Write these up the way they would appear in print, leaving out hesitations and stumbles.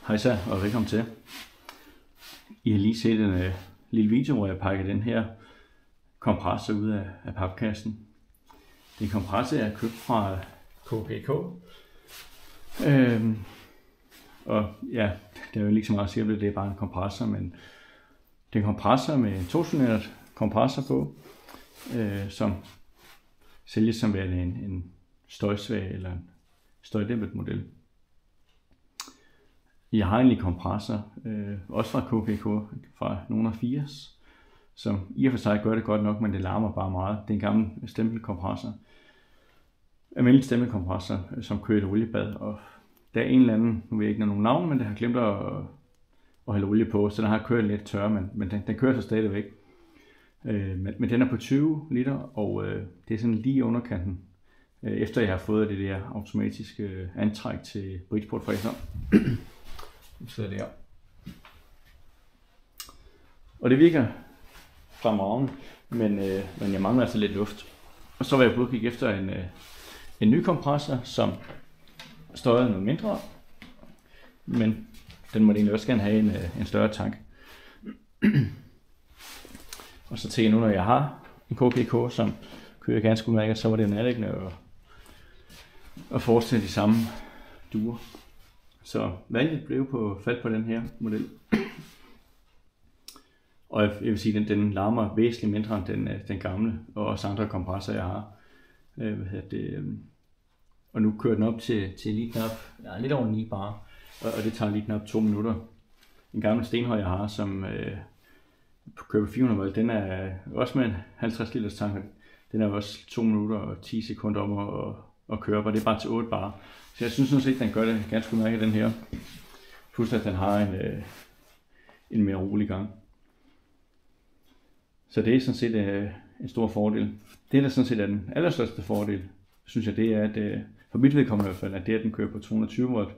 Hej så, og velkommen til. I har lige set en lille video, hvor jeg pakker den her kompressor ud af papkassen. Det er en kompressor, jeg har købt fra KPK. Og ja, det er jo ikke så meget at sige, det er bare en kompressor, men det er en kompressor med en 2-cylindret kompressor på, som sælges som værende en støjsvag eller en støjdæmpet model. Jeg har en kompressor, også fra KPK, fra nogle af 80, som i og for sig gør det godt nok, men det larmer bare meget. Det er en gammel stempelkompressor. Almindelig stempelkompressor, som kører et oliebad, og der er en eller anden, nu ved jeg ikke nogen navn, men det har glemt at hælde olie på, så den har kørt lidt tør, men den kører så stadigvæk. Men den er på 20 liter, og det er sådan lige underkanten, efter jeg har fået det der automatiske antræk til bridgeportfræser. Så det her. Og det virker fremragende, men jeg mangler altså lidt luft. Og så var jeg på kigge efter en ny kompressor, som støjede noget mindre, men den måtte egentlig også gerne have en større tank. Og så tænkte jeg nu, når jeg har en KPK, som kører ganske udmærket, så var det nærliggende at fortsætte de samme duer. Så valget blev faldt på den her model. Og jeg vil sige, at den larmer væsentligt mindre end den gamle, og også andre kompressorer, jeg har. Og nu kører den op til lige knap, lidt over 9 bar, og det tager lige knap 2 minutter. En gammel Stenhøj, jeg har, som kører på 400 volt, den er også med en 50 liters tank. Den er også 2 minutter og 10 sekunder om at køre op, og det er bare til 8 bar. Så jeg synes sådan set, at den gør det ganske udmærket, den her. Plus at den har en mere rolig gang. Så det er sådan set en stor fordel. Det der sådan set er den allerstørste fordel, synes jeg, det er, at for mit vedkommende i hvert fald, at det er, at den kører på 220 volt,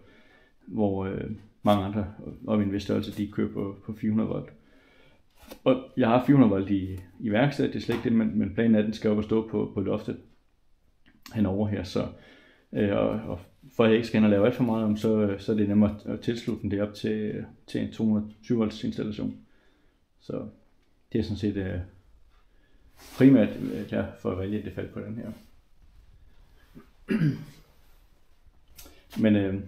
hvor mange andre op i en vis størrelse, de kører på 400 volt. Og jeg har 400 volt i værkstedet, det er slet ikke det, men planen er, at den skal op og stå på loftet henover her, så og for at jeg ikke skal ind og lave alt for meget om, så er det nemmere at tilslutte den det op til en 220 volts installation. Så det er sådan set primært for at vælge, at det faldt på den her. Men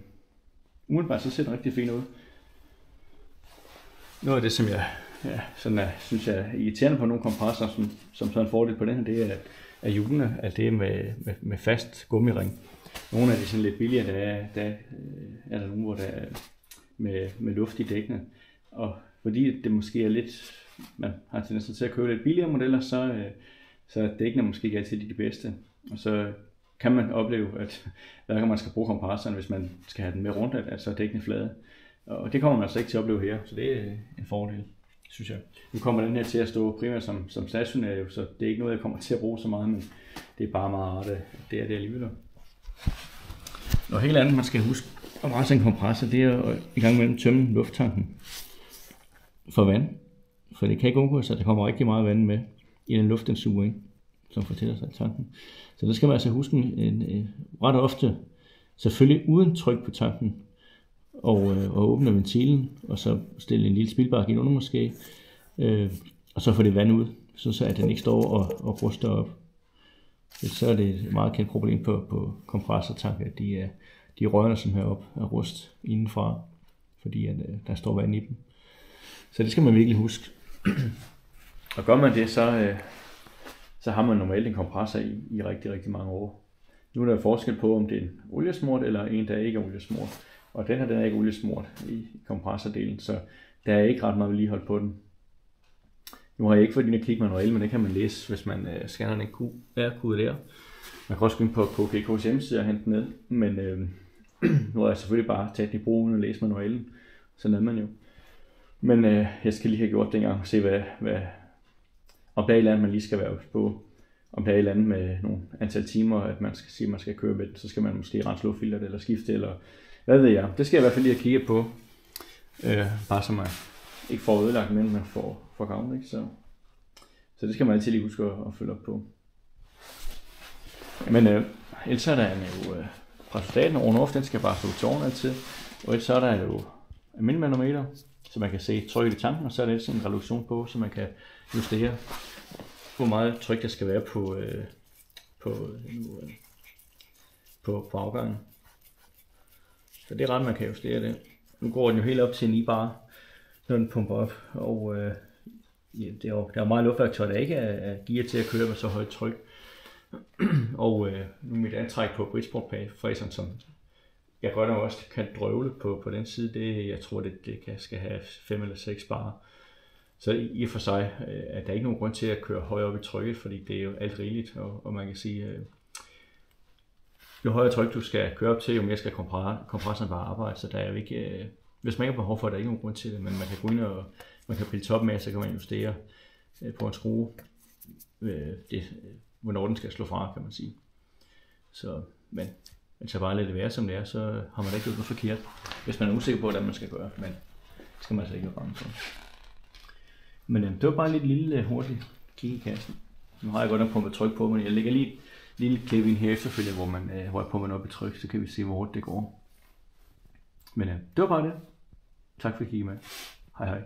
umiddelbart så ser den rigtig fin ud. Noget af det, som jeg synes jeg er irriterende på nogle kompressorer, som sådan en fordel på den her, det er hjulene, at det er med fast gummiring. Nogle af de sådan lidt billigere, der er der nogle, hvor der er med luft i dækkene. Og fordi det måske er lidt, man har tendens til at købe lidt billigere modeller, så er dækkene måske ikke altid de bedste. Og så kan man opleve, at hver gang man skal bruge kompressoren, hvis man skal have den med rundt, at så er dækkene flade. Og det kommer man altså ikke til at opleve her, så det er en fordel, synes jeg. Nu kommer den her til at stå primært som stationær, så det er ikke noget, jeg kommer til at bruge så meget, men det er bare meget rart, at det er det alligevel. Noget helt andet, man skal huske at rense en kompressor, det er at i gang med at tømme lufttanken for vand. For det kan ikke undgås, at der kommer rigtig meget vand med i den luft, den suger ind, som fortæller sig i tanken. Så der skal man altså huske ret ofte, selvfølgelig uden tryk på tanken, og åbne ventilen, og så stille en lille spildbakke ind under måske, og så få det vand ud, så at den ikke står og ruster op. Så er det et meget kendt problem på kompressortanker, at de rører sådan her op af rust indenfra, fordi der står vand i dem. Så det skal man virkelig huske. Og gør man det, så har man normalt en kompressor i rigtig, rigtig mange år. Nu er der forskel på, om det er en oliesmurt eller en, der ikke er oliesmurt. Og den her, den er ikke oliesmurt i kompressordelen, så der er ikke ret meget vedligehold på den. Nu har jeg ikke fået din at kigge manuelt, men det kan man læse, hvis man scanner den QR-kode der. Man kan også gå ind på KPK's hjemmeside og hente den ned, men nu har jeg selvfølgelig bare taget den i brug uden at læse manualen. Sådan er man jo. Men jeg skal lige have gjort det en gang og se, om der er et eller andet, man lige skal være på. Om der er et eller andet med nogle antal timer, at man skal sige, at man skal køre med den, så skal man måske rense luftfilteret eller skifte, eller hvad ved jeg. Det skal jeg i hvert fald lige have kigget på. Bare så man ikke får ødelagt, men man får gavn, ikke? Så det skal man altid lige huske at følge op på. Men ellers er der jo fra staten og oven, den skal bare stå til oven altid. Og ellers så er der jo almindelig manometer, så man kan se trykket i tanken, og så er der sådan en reduktion på, så man kan justere, hvor meget tryk der skal være på afgangen. Så det er ret, man kan justere det. Nu går den jo helt op til 9 bar, når den pumper op, og der er meget luftværktøj, der ikke er gear til at køre med så højt tryk. Og nu mit antræk på Bridgeport-fræseren, som jeg godt nok også kan drøvle på den side, jeg tror det skal have 5 eller 6 bar. Så i og for sig er der ikke nogen grund til at køre højere op i trykket, fordi det er jo alt rigeligt, og man kan sige, jo højere tryk du skal køre op til, jo mere skal kompressoren bare arbejde, så der er jo ikke, hvis man ikke har behov for, der er ikke nogen grund til det, men man kan gå ind og man kan pille toppen af, så kan man justere på en skrue, hvornår den skal slå fra, kan man sige. Så, men så bare lade det være som det er, så har man da ikke gjort noget forkert, hvis man er usikker på, hvordan man skal gøre, men det skal man altså ikke være bange for. Men det var bare lidt lille hurtigt kig i kassen. Nu har jeg godt nok pumpet tryk på, men jeg lægger lige et lille klip ind her efterfølgende, hvor jeg pumper op i tryk, så kan vi se, hvor hurtigt det går. Men det var bare det. Tak for at kigge med. Hej hej.